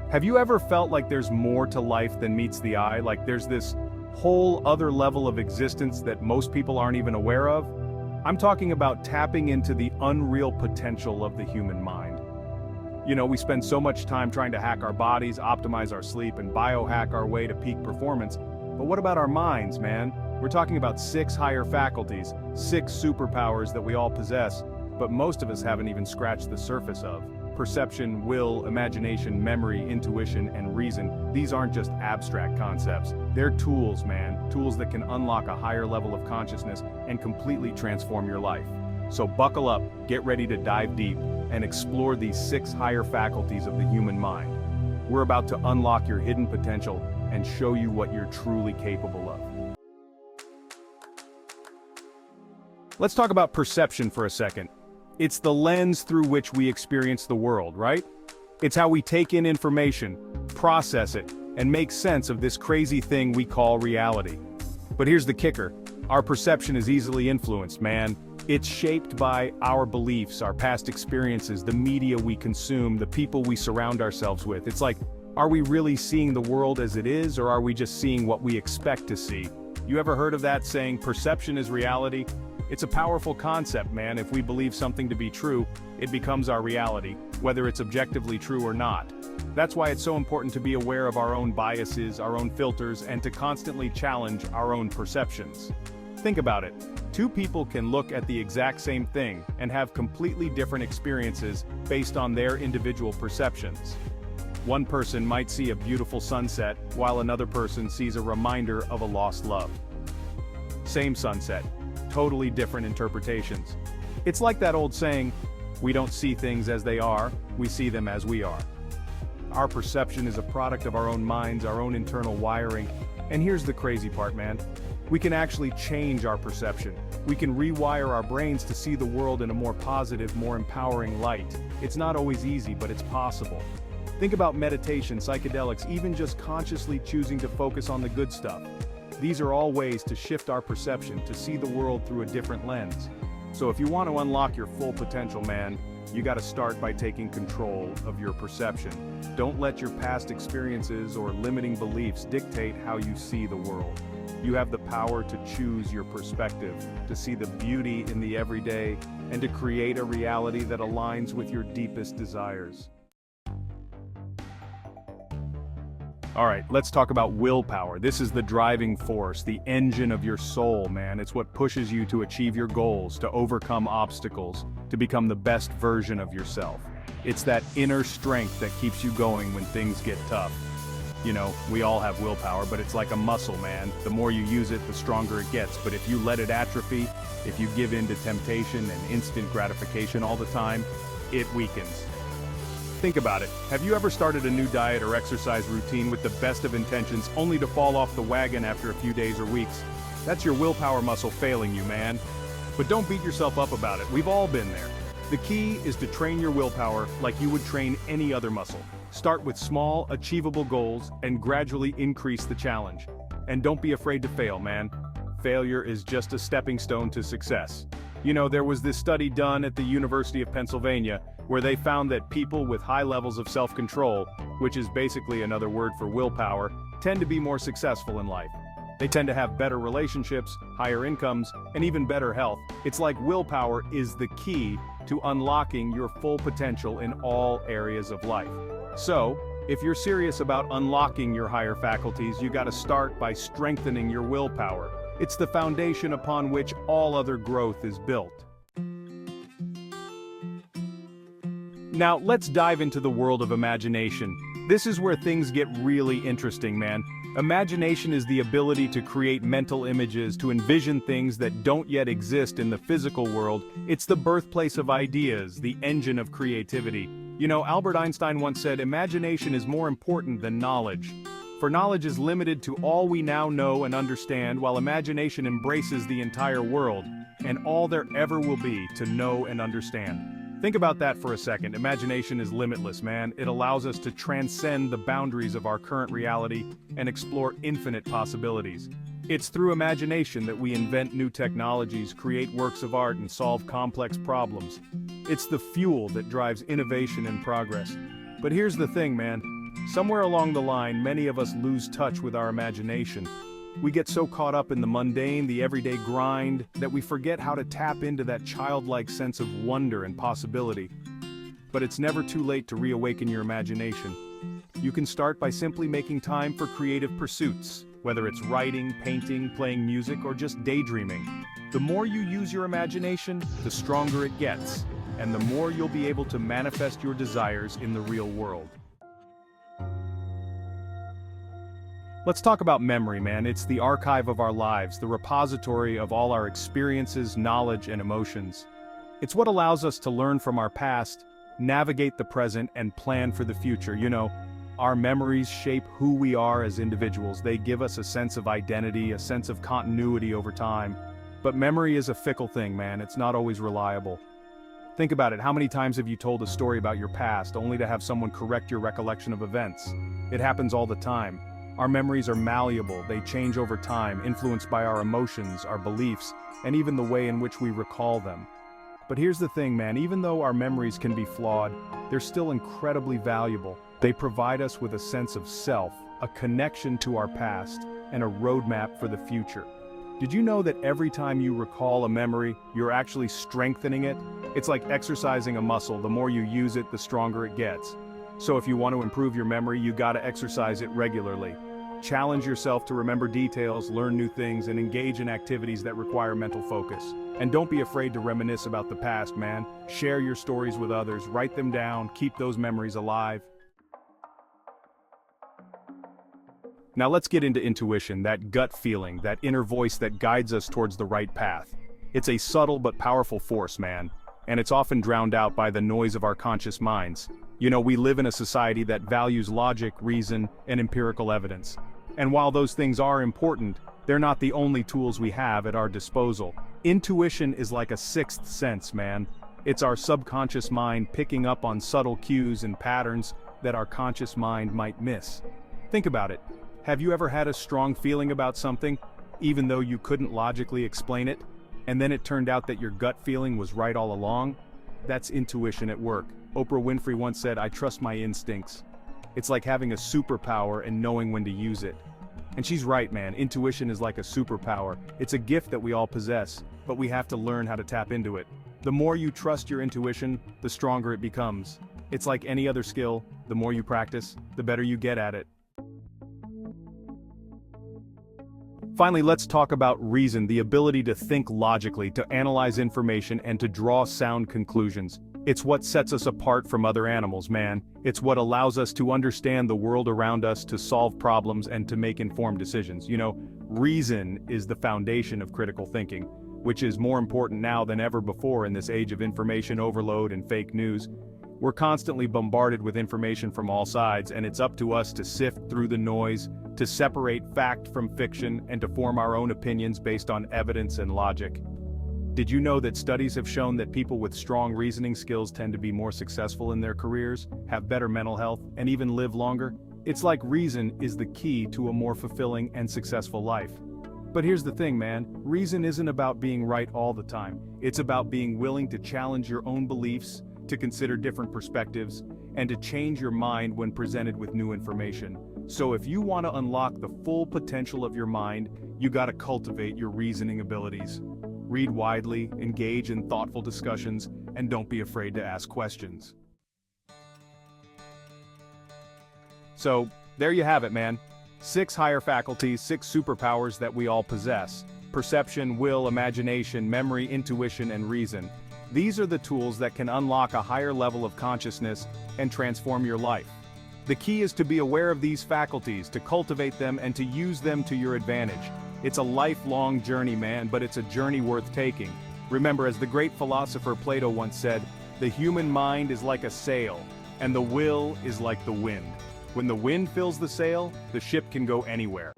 Have you ever felt like there's more to life than meets the eye? Like there's this whole other level of existence that most people aren't even aware of? I'm talking about tapping into the unreal potential of the human mind. We spend so much time trying to hack our bodies, optimize our sleep, and biohack our way to peak performance. But what about our minds, man? We're talking about 6 higher faculties, 6 superpowers that we all possess, but most of us haven't even scratched the surface of. Perception, will, imagination, memory, intuition, and reason. These aren't just abstract concepts. They're tools, man. Tools that can unlock a higher level of consciousness and completely transform your life. So buckle up, get ready to dive deep, and explore these 6 higher faculties of the human mind. We're about to unlock your hidden potential and show you what you're truly capable of. Let's talk about perception for a second. It's the lens through which we experience the world, right? It's how we take in information, process it, and make sense of this crazy thing we call reality. But here's the kicker. Our perception is easily influenced, man. It's shaped by our beliefs, our past experiences, the media we consume, the people we surround ourselves with. It's like, are we really seeing the world as it is, or are we just seeing what we expect to see? You ever heard of that saying, perception is reality? It's a powerful concept, man. If we believe something to be true, it becomes our reality, whether it's objectively true or not. That's why it's so important to be aware of our own biases, our own filters, and to constantly challenge our own perceptions. Think about it. 2 people can look at the exact same thing and have completely different experiences based on their individual perceptions. One person might see a beautiful sunset, while another person sees a reminder of a lost love. Same sunset. Totally different interpretations. It's like that old saying, we don't see things as they are, we see them as we are. Our perception is a product of our own minds, our own internal wiring, and here's the crazy part, man. We can actually change our perception. We can rewire our brains to see the world in a more positive, more empowering light. It's not always easy, but it's possible. Think about meditation, psychedelics, even just consciously choosing to focus on the good stuff. These are all ways to shift our perception, to see the world through a different lens. So if you want to unlock your full potential, man, you gotta start by taking control of your perception. Don't let your past experiences or limiting beliefs dictate how you see the world. You have the power to choose your perspective, to see the beauty in the everyday, and to create a reality that aligns with your deepest desires. Alright, let's talk about willpower. This is the driving force, the engine of your soul, man. It's what pushes you to achieve your goals, to overcome obstacles, to become the best version of yourself. It's that inner strength that keeps you going when things get tough. We all have willpower, but it's like a muscle, man. The more you use it, the stronger it gets. But if you let it atrophy, if you give in to temptation and instant gratification all the time, it weakens. Think about it. Have you ever started a new diet or exercise routine with the best of intentions only to fall off the wagon after a few days or weeks? That's your willpower muscle failing you, man. But don't beat yourself up about it. We've all been there. The key is to train your willpower like you would train any other muscle. Start with small, achievable goals and gradually increase the challenge. And don't be afraid to fail, man. Failure is just a stepping stone to success. There was this study done at the University of Pennsylvania where they found that people with high levels of self-control, which is basically another word for willpower, tend to be more successful in life. They tend to have better relationships, higher incomes, and even better health. It's like willpower is the key to unlocking your full potential in all areas of life. So, if you're serious about unlocking your higher faculties, you gotta start by strengthening your willpower. It's the foundation upon which all other growth is built. Now, let's dive into the world of imagination. This is where things get really interesting, man. Imagination is the ability to create mental images, to envision things that don't yet exist in the physical world. It's the birthplace of ideas, the engine of creativity. Albert Einstein once said, imagination is more important than knowledge. For knowledge is limited to all we now know and understand, while imagination embraces the entire world, and all there ever will be to know and understand. Think about that for a second. Imagination is limitless, man. It allows us to transcend the boundaries of our current reality and explore infinite possibilities. It's through imagination that we invent new technologies, create works of art, and solve complex problems. It's the fuel that drives innovation and progress. But here's the thing, man. Somewhere along the line, many of us lose touch with our imagination. We get so caught up in the mundane, the everyday grind, that we forget how to tap into that childlike sense of wonder and possibility. But it's never too late to reawaken your imagination. You can start by simply making time for creative pursuits, whether it's writing, painting, playing music, or just daydreaming. The more you use your imagination, the stronger it gets, and the more you'll be able to manifest your desires in the real world. Let's talk about memory, man. It's the archive of our lives, the repository of all our experiences, knowledge, and emotions. It's what allows us to learn from our past, navigate the present, and plan for the future. You know, our memories shape who we are as individuals. They give us a sense of identity, a sense of continuity over time. But memory is a fickle thing, man. It's not always reliable. Think about it. How many times have you told a story about your past only to have someone correct your recollection of events? It happens all the time. Our memories are malleable, they change over time, influenced by our emotions, our beliefs, and even the way in which we recall them. But here's the thing, man, even though our memories can be flawed, they're still incredibly valuable. They provide us with a sense of self, a connection to our past, and a roadmap for the future. Did you know that every time you recall a memory, you're actually strengthening it? It's like exercising a muscle. The more you use it, the stronger it gets. So if you want to improve your memory, you gotta exercise it regularly. Challenge yourself to remember details, learn new things, and engage in activities that require mental focus. And don't be afraid to reminisce about the past, man. Share your stories with others, write them down, keep those memories alive. Now let's get into intuition, that gut feeling, that inner voice that guides us towards the right path. It's a subtle but powerful force, man, and it's often drowned out by the noise of our conscious minds. You know, we live in a society that values logic, reason, and empirical evidence. And while those things are important, they're not the only tools we have at our disposal. Intuition is like a sixth sense, man. It's our subconscious mind picking up on subtle cues and patterns that our conscious mind might miss. Think about it. Have you ever had a strong feeling about something, even though you couldn't logically explain it, and then it turned out that your gut feeling was right all along? That's intuition at work. Oprah Winfrey once said, "I trust my instincts." It's like having a superpower and knowing when to use it. And she's right, man. Intuition is like a superpower. It's a gift that we all possess, but we have to learn how to tap into it. The more you trust your intuition, the stronger it becomes. It's like any other skill. The more you practice, the better you get at it. Finally, let's talk about reason, the ability to think logically, to analyze information, and to draw sound conclusions. It's what sets us apart from other animals, man. It's what allows us to understand the world around us, to solve problems, and to make informed decisions. You know, reason is the foundation of critical thinking, which is more important now than ever before in this age of information overload and fake news. We're constantly bombarded with information from all sides, and it's up to us to sift through the noise, to separate fact from fiction, and to form our own opinions based on evidence and logic. Did you know that studies have shown that people with strong reasoning skills tend to be more successful in their careers, have better mental health, and even live longer? It's like reason is the key to a more fulfilling and successful life. But here's the thing, man. Reason isn't about being right all the time. It's about being willing to challenge your own beliefs, to consider different perspectives, and to change your mind when presented with new information. So if you want to unlock the full potential of your mind, you gotta cultivate your reasoning abilities. Read widely, engage in thoughtful discussions, and don't be afraid to ask questions. So, there you have it, man. 6 higher faculties, 6 superpowers that we all possess. Perception, will, imagination, memory, intuition, and reason. These are the tools that can unlock a higher level of consciousness and transform your life. The key is to be aware of these faculties, to cultivate them, and to use them to your advantage. It's a lifelong journey, man, but it's a journey worth taking. Remember, as the great philosopher Plato once said, the human mind is like a sail, and the will is like the wind. When the wind fills the sail, the ship can go anywhere.